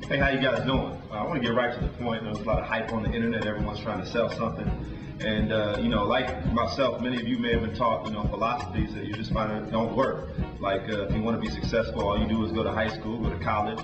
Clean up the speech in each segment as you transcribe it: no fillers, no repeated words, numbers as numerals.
Hey, how you guys doing? I want to get right to the point. There's a lot of hype on the internet. Everyone's trying to sell something. And, like myself, many of you may have been taught, philosophies that you just find that don't work. Like, if you want to be successful, all you do is go to high school, go to college,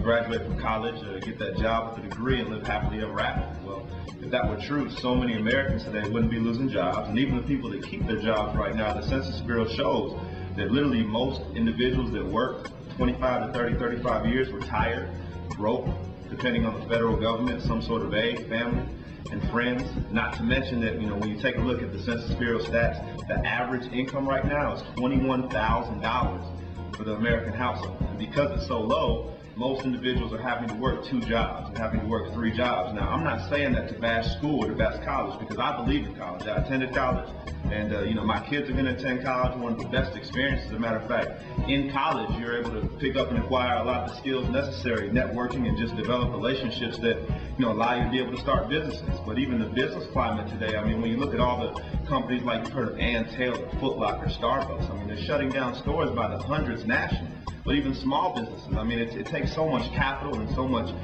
graduate from college, get that job with a degree, and live happily ever after. Well, if that were true, so many Americans today wouldn't be losing jobs. And even the people that keep their jobs right now, the Census Bureau shows that literally most individuals that work 25 to 30, 35 years retired, broke, depending on the federal government, some sort of aid, family, and friends. Not to mention that, when you take a look at the Census Bureau stats, the average income right now is $21,000 for the American household. And because it's so low, most individuals are having to work 2 jobs, and having to work 3 jobs. Now, I'm not saying that to bash school or to bash college, because I believe in college. I attended college, and my kids are going to attend college. One of the best experiences. As a matter of fact, in college, you're able to pick up and acquire a lot of the skills necessary, networking, and just develop relationships that allow you to be able to start businesses. But even the business climate today, when you look at all the companies like you've heard of Ann Taylor, Foot Locker, Starbucks, they're shutting down stores by the hundreds nationally. But even small businesses, it takes so much capital and so much,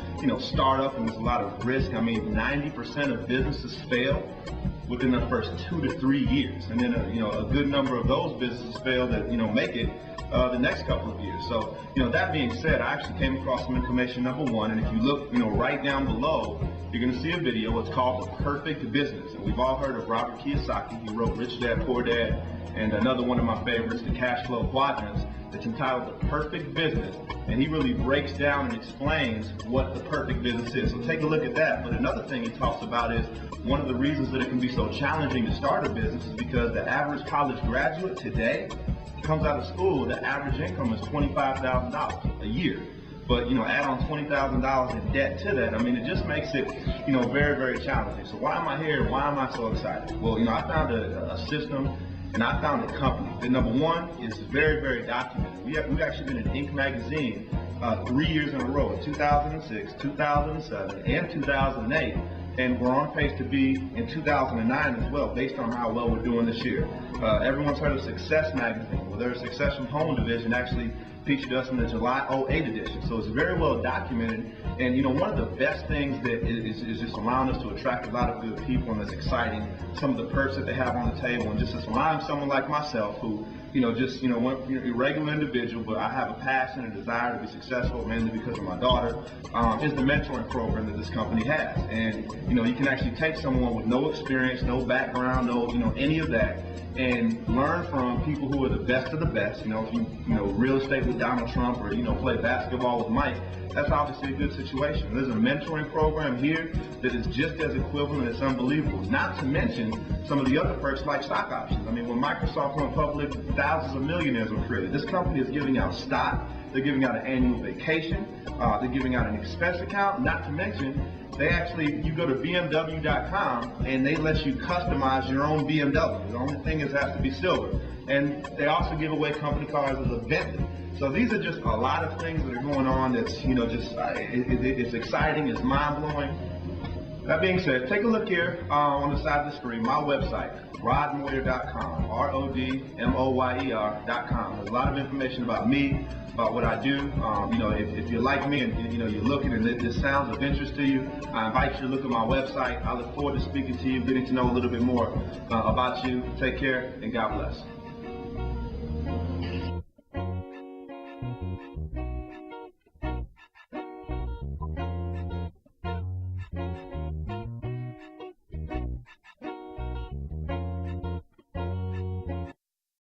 startup, and there's a lot of risk. 90% of businesses fail within the first 2 to 3 years. And then, a good number of those businesses fail that, make it the next couple of years. So, that being said, I actually came across some information, number one, and if you look, right down below, you're going to see a video. It's called The Perfect Business. And we've all heard of Robert Kiyosaki. He wrote Rich Dad, Poor Dad, and another one of my favorites, The Cash Flow Quadrants. It's entitled The Perfect Business, and he really breaks down and explains what the perfect business is. So take a look at that. But another thing he talks about is one of the reasons that it can be so challenging to start a business is because the average college graduate today comes out of school, the average income is $25,000 a year. But, add on $20,000 in debt to that, it just makes it, very, very challenging. So why am I here? Why am I so excited? Well, I found a system, and I found a company that, number one, is very, very documented. We've actually been in Inc. magazine 3 years in a row, in 2006, 2007, and 2008. And we're on pace to be in 2009 as well, based on how well we're doing this year. Everyone's heard of Success magazine. Well, their Success from Home division actually featured us in the July 08 edition. So it's very well documented. And one of the best things that is just allowing us to attract a lot of good people, and that's exciting, some of the perks that they have on the table, and just allowing someone like myself who, a regular individual, but I have a passion and desire to be successful, mainly because of my daughter, is the mentoring program that this company has. And, you can actually take someone with no experience, no background, no, any of that, and learn from people who are the best of the best. If you, real estate with Donald Trump, or, play basketball with Mike, that's obviously a good situation. There's a mentoring program here that is just as equivalent. It's unbelievable. Not to mention some of the other perks like stock options. When Microsoft went public, thousands of millionaires were created. This company is giving out stock. They're giving out an annual vacation. They're giving out an expense account. Not to mention, you go to BMW.com and they let you customize your own BMW. The only thing is it has to be silver. And they also give away company cars as a Bentley. So these are just a lot of things that are going on that's, it's exciting, it's mind-blowing. That being said, take a look here on the side of the screen, my website, rodmoyer.com, RODMOYER.com. There's a lot of information about me, about what I do. If you're like me and you're looking and this sounds of interest to you, I invite you to look at my website. I look forward to speaking to you, getting to know a little bit more about you. Take care, and God bless.